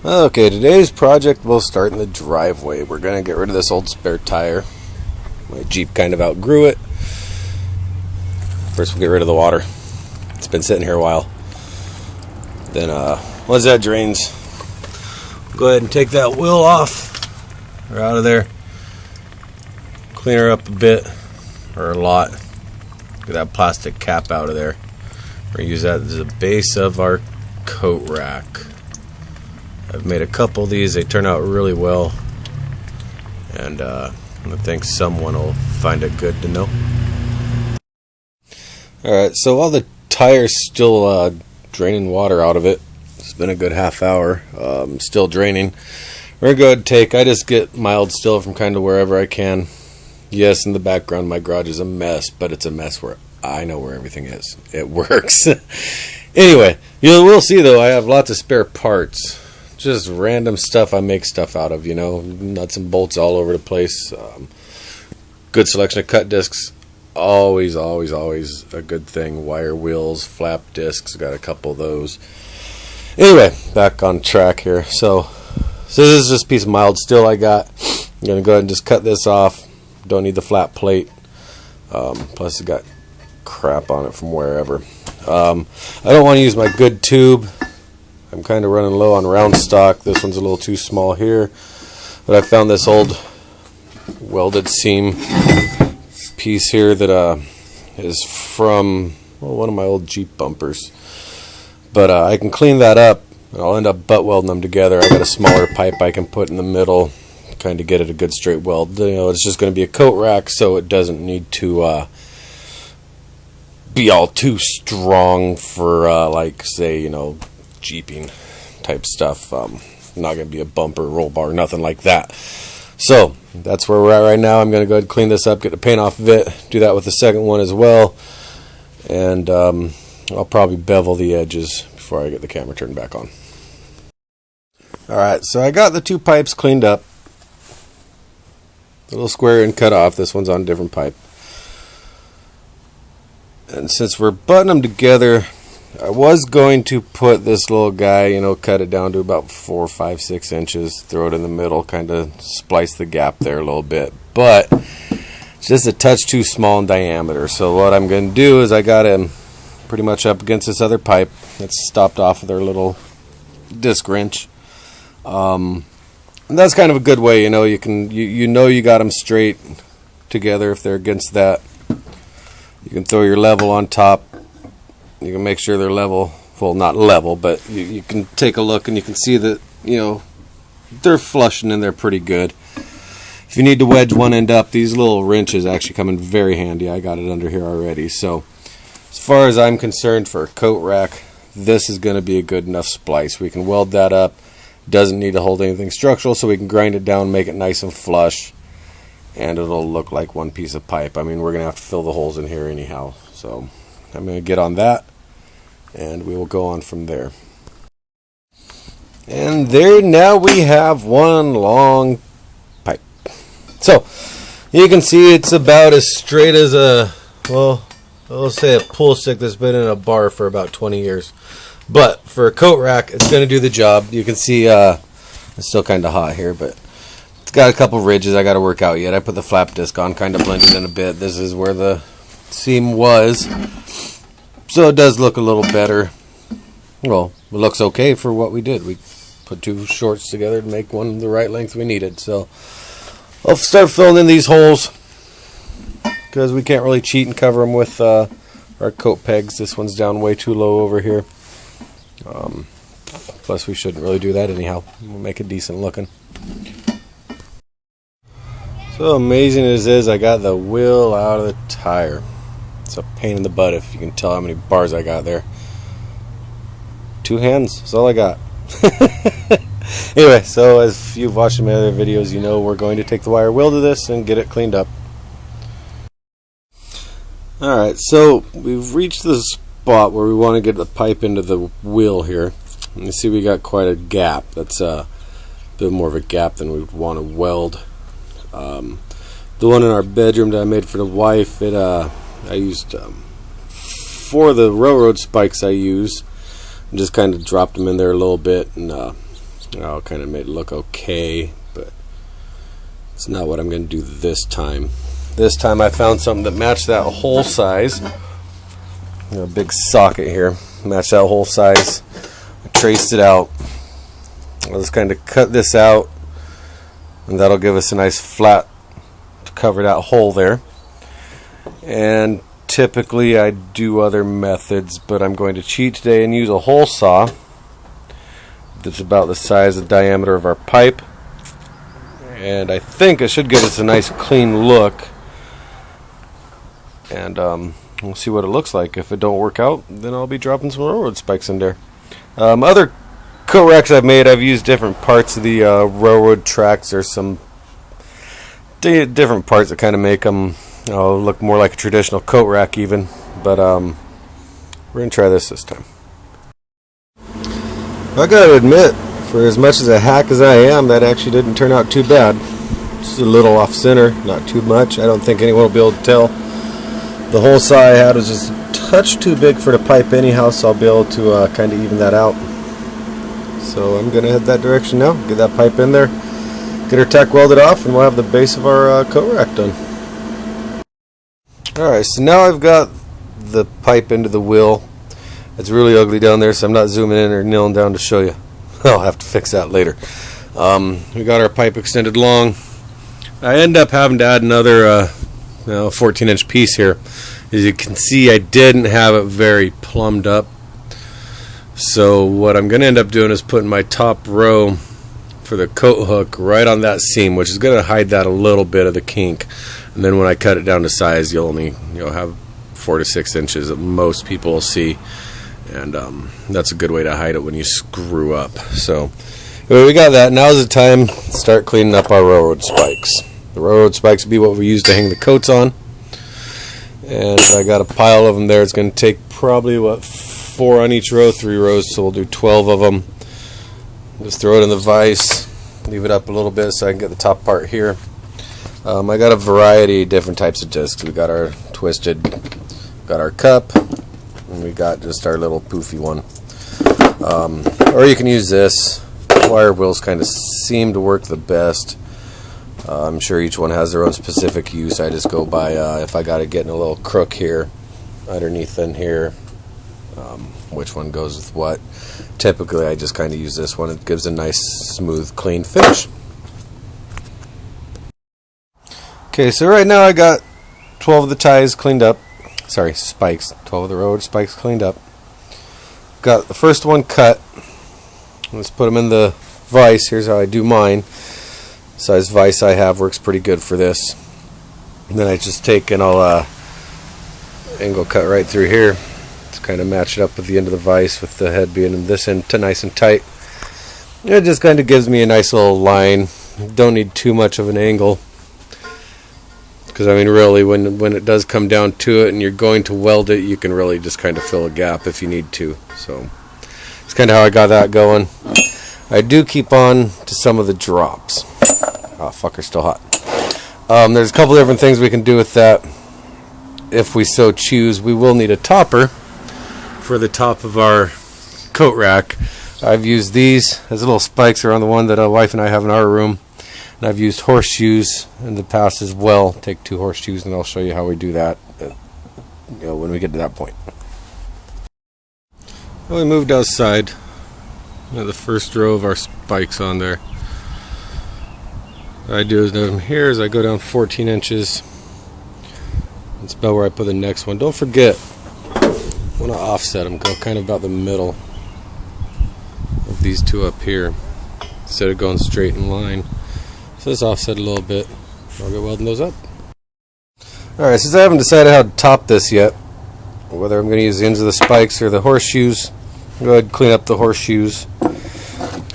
Okay, today's project will start in the driveway. We're going to get rid of this old spare tire. My Jeep kind of outgrew it. First we'll get rid of the water. It's been sitting here a while. Then once that drains, go ahead and take that wheel off or out of there. Clean her up a bit, or a lot. Get that plastic cap out of there. We're going to use that as the base of our coat rack. I've made a couple of these. They turn out really well, and I think someone will find it good to know. Alright, so while the tire's still draining water out of it, it's been a good half hour, still draining, we're going to I just get mild still from kind of wherever I can. Yes, in the background my garage is a mess, but it's a mess where I know where everything is. It works. Anyway, you will see though I have lots of spare parts. Just random stuff I make stuff out of, you know, nuts and bolts all over the place. Good selection of cut discs, always a good thing. Wire wheels, flap discs, got a couple of those. Anyway, back on track here. So this is just a piece of mild steel I got. I'm gonna go ahead and just cut this off. Don't need the flat plate. Plus it got crap on it from wherever. I don't want to use my good tube. I'm kind of running low on round stock. This one's a little too small here, but I found this old welded seam piece here that is from one of my old Jeep bumpers. But I can clean that up, and I'll end up butt welding them together. I got a smaller pipe I can put in the middle, kind of get it a good straight weld. You know, it's just going to be a coat rack, so it doesn't need to be all too strong for like, say, you know, jeeping type stuff. Not going to be a bumper, roll bar, nothing like that. So that's where we're at right now. I'm going to go ahead and clean this up, get the paint off of it, do that with the second one as well, and I'll probably bevel the edges before I get the camera turned back on. Alright, so I got the two pipes cleaned up. The little square end cut off. This one's on a different pipe. And since we're butting them together, I was going to put this little guy, you know, cut it down to about 4, 5, 6 inches, throw it in the middle, kind of splice the gap there a little bit. But it's just a touch too small in diameter. So what I'm going to do is I got him pretty much up against this other pipe that's stopped off with their little disc wrench. And that's kind of a good way, you know, you know you got them straight together if they're against that. You can throw your level on top. You can make sure they're level. Well, not level, but you can take a look and you can see that, you know, they're flushing in there pretty good. If you need to wedge one end up, these little wrenches actually come in very handy. I got it under here already. So as far as I'm concerned, for a coat rack, this is going to be a good enough splice. We can weld that up. Doesn't need to hold anything structural, so we can grind it down, make it nice and flush, and it'll look like one piece of pipe. I mean, we're going to have to fill the holes in here anyhow. So I'm going to get on that, and we will go on from there. And there, now we have one long pipe. So you can see it's about as straight as a, well, let's say a pool stick that's been in a bar for about 20 years. But for a coat rack, it's going to do the job. You can see it's still kind of hot here, but it's got a couple ridges I got to work out yet. I put the flap disc on, kind of blended in a bit. This is where the seam was. So it does look a little better. Well, it looks okay for what we did. We put two shorts together to make one the right length we needed. So I'll start filling in these holes, because we can't really cheat and cover them with our coat pegs. This one's down way too low over here. Plus we shouldn't really do that anyhow. We'll make it decent looking. So amazing as it is, I got the wheel out of the tire. It's a pain in the butt if you can tell how many bars I got there. 2 hands, that's all I got. Anyway, so as you've watched my other videos, you know we're going to take the wire wheel to this and get it cleaned up. Alright, so we've reached the spot where we want to get the pipe into the wheel here. And you see we got quite a gap. That's a bit more of a gap than we'd want to weld. The one in our bedroom that I made for the wife, I used for the railroad spikes I use, and just kind of dropped them in there a little bit and I'll kind of made it look okay, but it's not what I'm going to do this time. This time I found something that matched that hole size. A big socket here, matched that hole size. I traced it out. I'll just kind of cut this out, and that'll give us a nice flat to cover that hole there. And typically I do other methods, but I'm going to cheat today and use a hole saw that's about the size and diameter of our pipe, and I think it should give us a nice clean look. And we'll see what it looks like. If it don't work out, then I'll be dropping some railroad spikes in there. Other coat racks I've made, I've used different parts of the railroad tracks. There's some different parts that kind of make them look more like a traditional coat rack even. But we're going to try this time. I gotta admit, for as much as a hack as I am, that actually didn't turn out too bad. Just a little off center, not too much. I don't think anyone will be able to tell. The hole saw I had was just a touch too big for the pipe anyhow, so I'll be able to kind of even that out. So I'm going to head that direction now, get that pipe in there, get our tack welded off, and we'll have the base of our coat rack done. Alright, so now I've got the pipe into the wheel. It's really ugly down there, so I'm not zooming in or kneeling down to show you. I'll have to fix that later. We got our pipe extended long. I end up having to add another 14-inch piece here. As you can see, I didn't have it very plumbed up. So what I'm going to end up doing is putting my top row for the coat hook right on that seam, which is going to hide that a little bit of the kink. And then when I cut it down to size, you'll have 4 to 6 inches that most people will see. And that's a good way to hide it when you screw up. So anyway, we got that. Now's the time to start cleaning up our railroad spikes. The railroad spikes will be what we use to hang the coats on. And I got a pile of them there. It's going to take probably, 4 on each row, 3 rows, so we'll do 12 of them. Just throw it in the vise, leave it up a little bit so I can get the top part here. I got a variety of different types of discs. We got our twisted, got our cup, and we got just our little poofy one. Or you can use this. Wire wheels kind of seem to work the best. I'm sure each one has their own specific use. I just go by if I got to get in a little crook here, underneath in here, which one goes with what. Typically I just kind of use this one. It gives a nice smooth clean finish. Okay, so right now I got 12 of the ties cleaned up. Sorry, spikes. 12 of the railroad spikes cleaned up. Got the first one cut. Let's put them in the vise. Here's how I do mine. Size vise I have works pretty good for this. And then I just take and I'll angle cut right through here. Just kind of match it up with the end of the vise, with the head being in this end nice and tight. It just kind of gives me a nice little line. Don't need too much of an angle, because I mean really when it does come down to it and you're going to weld it, you can really just kind of fill a gap if you need to. So it's kind of how I got that going. I do keep on to some of the drops. Oh, fucker's still hot. There's a couple different things we can do with that if we so choose. We will need a topper for the top of our coat rack. I've used these as little spikes around the one that wife and I have in our room. And I've used horseshoes in the past as well. Take 2 horseshoes and I'll show you how we do that when we get to that point. Well, we moved outside. The first row of our spikes on there. What I do is from here is I go down 14 inches. That's about where I put the next one. Don't forget, I want to offset them. Go kind of about the middle of these 2 up here, instead of going straight in line. So let's offset a little bit. I'll get welding those up. Alright, since I haven't decided how to top this yet, whether I'm going to use the ends of the spikes or the horseshoes, I'll go ahead and clean up the horseshoes.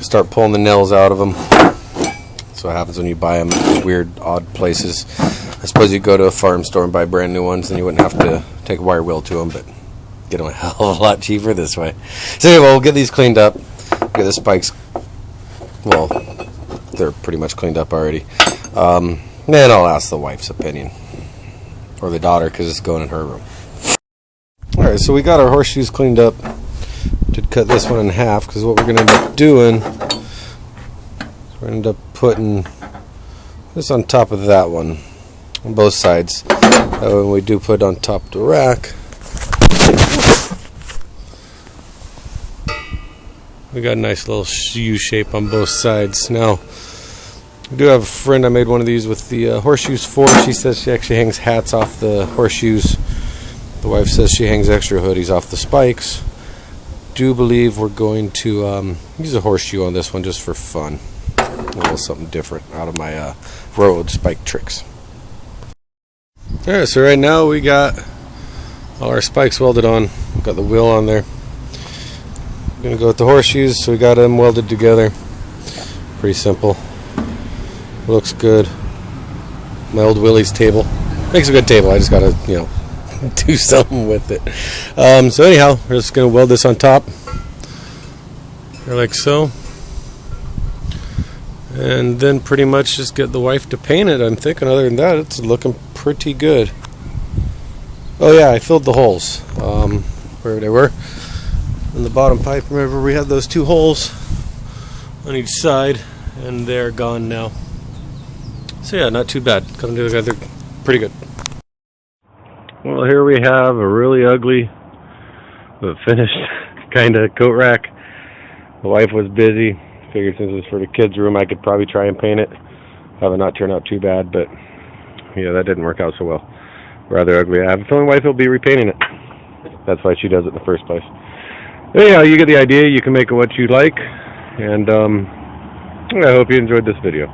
Start pulling the nails out of them. That's what happens when you buy them in weird, odd places. I suppose you go to a farm store and buy brand new ones, and you wouldn't have to take a wire wheel to them, but get them a hell of a lot cheaper this way. So anyway, we'll get these cleaned up. Get the spikes, well, they're pretty much cleaned up already. Then I'll ask the wife's opinion, or the daughter, because it's going in her room. Alright, so we got our horseshoes cleaned up. Did cut this one in half, because what we're going to end up doing We're going to end up putting this on top of that one on both sides. When we do put it on top of the rack, we got a nice little U shape on both sides. Now, I do have a friend I made one of these with the horseshoes for. She says she actually hangs hats off the horseshoes. The wife says she hangs extra hoodies off the spikes. Do believe we're going to use a horseshoe on this one just for fun. A little something different out of my road spike tricks. Alright, so right now we got all our spikes welded on. Got the wheel on there. We're going to go with the horseshoes, so we got them welded together. Pretty simple. Looks good. My old Willie's table. Makes a good table. I just got to, do something with it. So anyhow, we're just going to weld this on top. Like so. And then pretty much just get the wife to paint it. I'm thinking other than that, it's looking pretty good. Oh yeah, I filled the holes. Where they were. In the bottom pipe, remember we had those 2 holes on each side, and they're gone now. So yeah, not too bad. Coming together pretty good. Well, here we have a really ugly but finished kind of coat rack. The wife was busy. Figured since it's for the kids' room, I could probably try and paint it. Have it not turn out too bad, but yeah, that didn't work out so well. Rather ugly. I have a feeling wife will be repainting it. That's why she does it in the first place. Anyhow, you get the idea. You can make it what you like, and I hope you enjoyed this video.